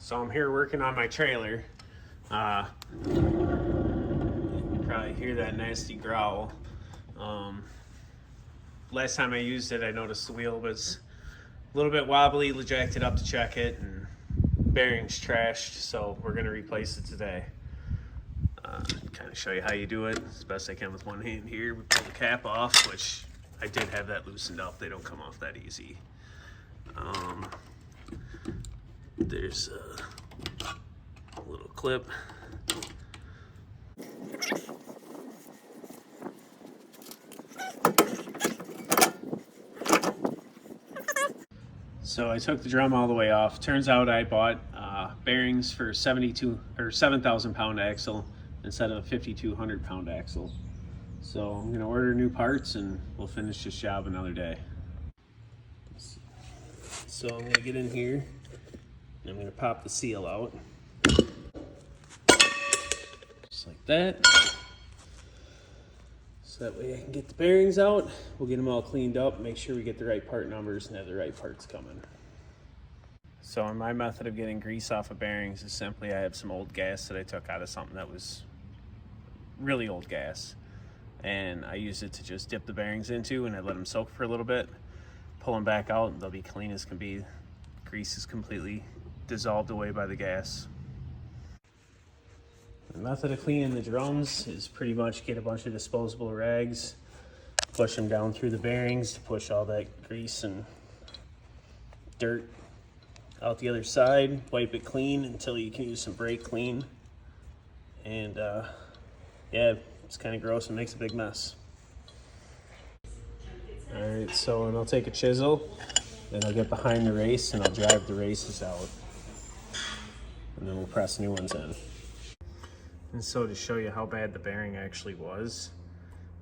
So I'm here working on my trailer. You probably hear that nasty growl. Last time I used it, I noticed the wheel was a little bit wobbly. Jacked it up to check it, and bearings trashed. So we're gonna replace it today. Kind of show you how you do it as best I can with one hand here. We pull the cap off, which I did have that loosened up. They don't come off that easy. There's a little clip. So I took the drum all the way off. Turns out I bought bearings for 7,000 pound axle instead of a 5,200 pound axle. So I'm gonna order new parts and we'll finish this job another day. So I'm gonna get in here and I'm gonna pop the seal out. Just like that. So that way I can get the bearings out. We'll get them all cleaned up, make sure we get the right part numbers and have the right parts coming. So my method of getting grease off of bearings is simply I have some old gas that I took out of something that was really old gas. And I use it to just dip the bearings into, and I let them soak for a little bit. Pull them back out and they'll be clean as can be. Grease is completely dissolved away by the gas. The method of cleaning the drums is pretty much get a bunch of disposable rags, push them down through the bearings to push all that grease and dirt out the other side, wipe it clean until you can use some brake clean. And yeah, it's kind of gross and makes a big mess. All right, so and I'll take a chisel and I'll get behind the race and I'll drive the races out. And then we'll press new ones in. And so to show you how bad the bearing actually was,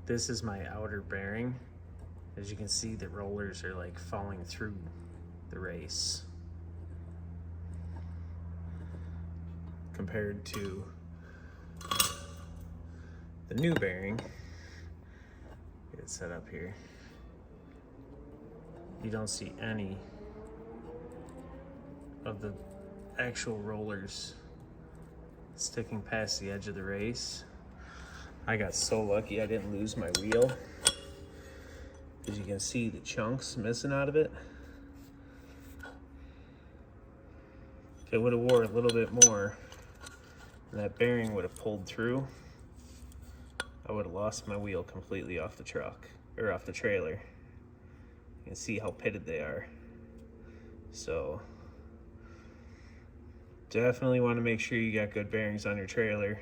this is my outer bearing. As you can see, the rollers are like falling through the race. Compared to the new bearing, get it set up here. You don't see any of the actual rollers sticking past the edge of the race. I got so lucky I didn't lose my wheel, because you can see the chunks missing out of it. If it would have wore a little bit more, and that bearing would have pulled through, I would have lost my wheel completely off the truck, or off the trailer. You can see how pitted they are. So definitely want to make sure you got good bearings on your trailer.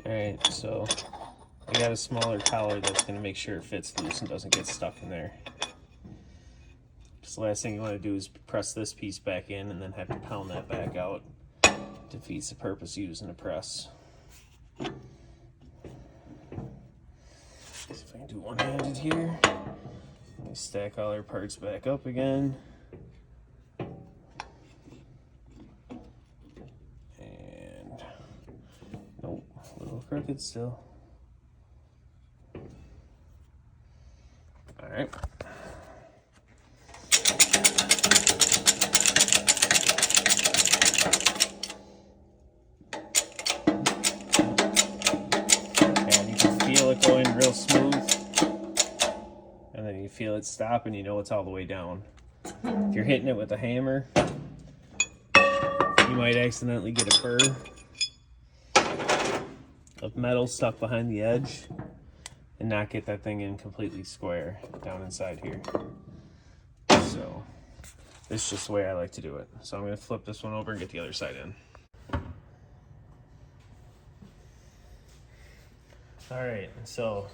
Alright, so I got a smaller collar that's going to make sure it fits loose and doesn't get stuck in there. Just the last thing you want to do is press this piece back in and then have to pound that back out. Defeats the purpose of using a press. See if I can do one-handed here. Let me stack all our parts back up again. And nope, a little crooked still. All right. And you can feel it going real smooth. And then you feel it stop and you know it's all the way down. If you're hitting it with a hammer, you might accidentally get a burr of metal stuck behind the edge and not get that thing in completely square down inside here. So this is just the way I like to do it. So I'm going to flip this one over and get the other side in. All right, so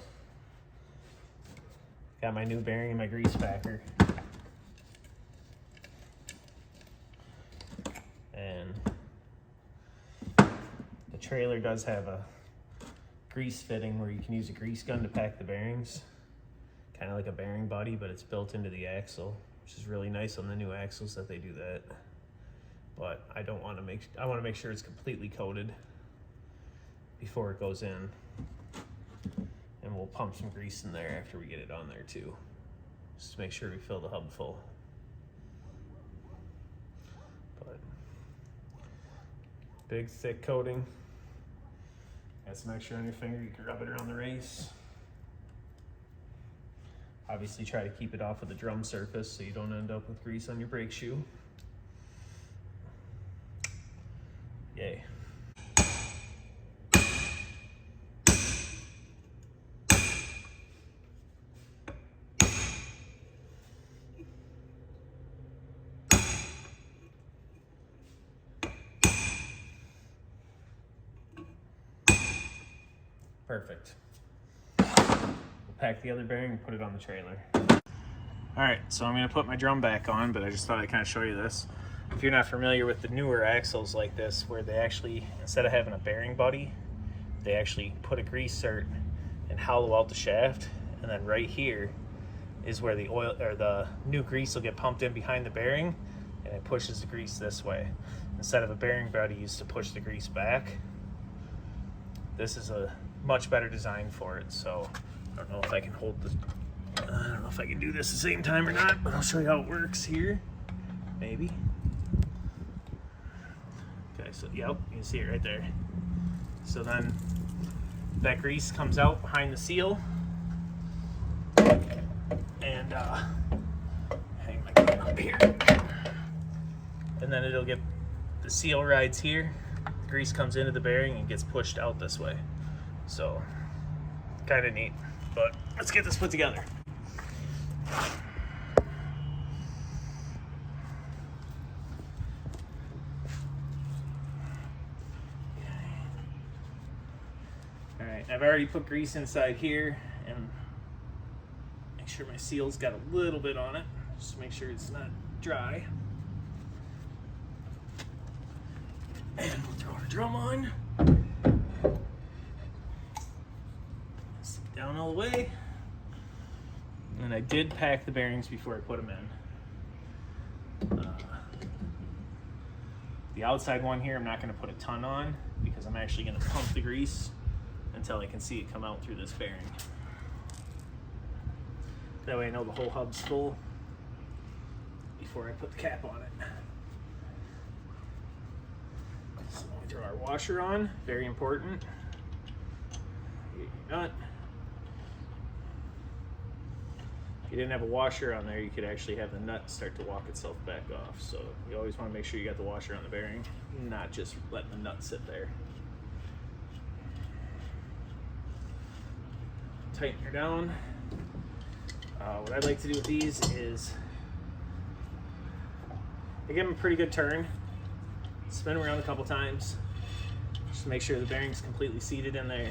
got my new bearing in my grease packer. And the trailer does have a grease fitting where you can use a grease gun to pack the bearings. Kind of like a bearing buddy, but it's built into the axle, which is really nice on the new axles that they do that. But I want to make sure it's completely coated before it goes in. And we'll pump some grease in there after we get it on there too, just to make sure we fill the hub full. But Big thick coating. Got some extra on your finger, you can rub it around the race. Obviously try to keep it off of the drum surface so you don't end up with grease on your brake shoe. Yay. Perfect. We'll pack the other bearing and put it on the trailer. All right, so I'm gonna put my drum back on, but I just thought I'd kind of show you this. If you're not familiar with the newer axles like this, where they actually, instead of having a bearing buddy, they actually put a grease cert and hollow out the shaft, and then right here is where the oil or the new grease will get pumped in behind the bearing, and it pushes the grease this way. Instead of a bearing buddy used to push the grease back, this is a much better design for it. So I don't know if I can hold this, I don't know if I can do this at the same time or not, but I'll show you how it works here, maybe. Okay, so yep, you can see it right there. So then that grease comes out behind the seal, and hang my gun up here, and then it'll get, the seal rides here, the grease comes into the bearing and gets pushed out this way. So kind of neat, but let's get this put together. Alright, I've already put grease inside here and make sure my seal's got a little bit on it, just to make sure it's not dry. And we'll throw our drum on. Stick it down all the way. And I did pack the bearings before I put them in. The outside one here I'm not going to put a ton on because I'm actually going to pump the grease until I can see it come out through this bearing. That way I know the whole hub's full before I put the cap on it. So we throw our washer on, very important. Get your nut. If you didn't have a washer on there, you could actually have the nut start to walk itself back off. So you always want to make sure you got the washer on the bearing, not just letting the nut sit there. Tighten her down. What I'd like to do with these is I give them a pretty good turn, spin them around a couple times, just to make sure the bearing's completely seated in there.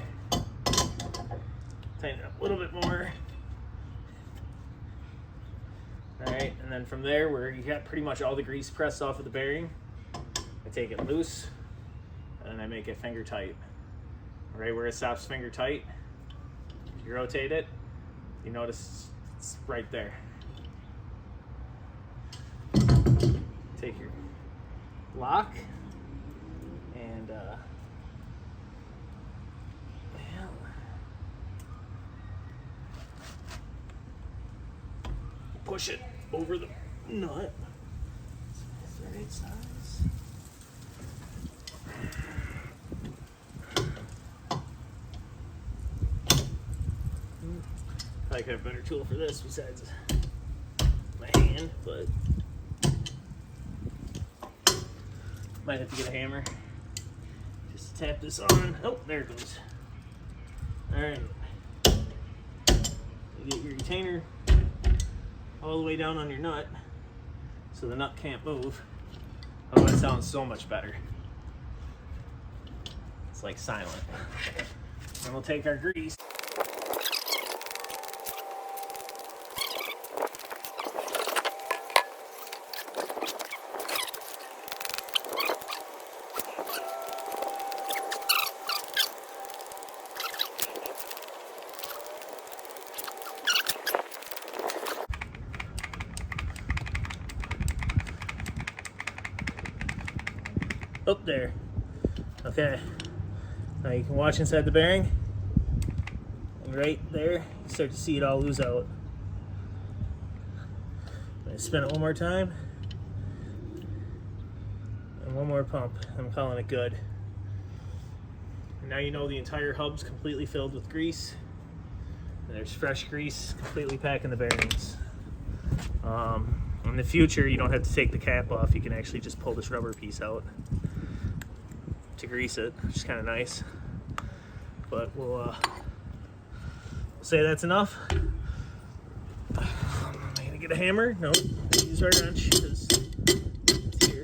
Tighten it up a little bit more. Alright, and then from there, where you got pretty much all the grease pressed off of the bearing, I take it loose and then I make it finger tight. Right where it stops finger tight, you rotate it, you notice it's right there. Take your lock and push it over the nut. It's the right size. I could have a better tool for this besides my hand, but might have to get a hammer just to tap this on. Oh, there it goes. All right, you get your retainer all the way down on your nut so the nut can't move. Oh, that sounds so much better. It's like silent. Then we'll take our grease. Up there. Okay. Now you can watch inside the bearing. And right there, you start to see it all lose out. I'm gonna spin it one more time. And one more pump. I'm calling it good. And now you know the entire hub's completely filled with grease. And there's fresh grease completely packing the bearings. In the future, you don't have to take the cap off. You can actually just pull this rubber piece out to grease it, which is kind of nice. But we'll say that's enough. Am I gonna get a hammer? No, use our wrench because it's here.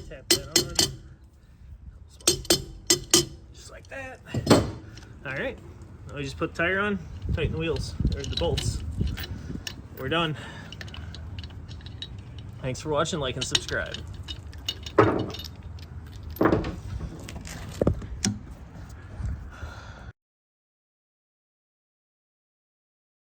Tap that on. Just like that. All right. Now we just put the tire on, tighten the wheels, or the bolts. We're done. Thanks for watching, like, and subscribe.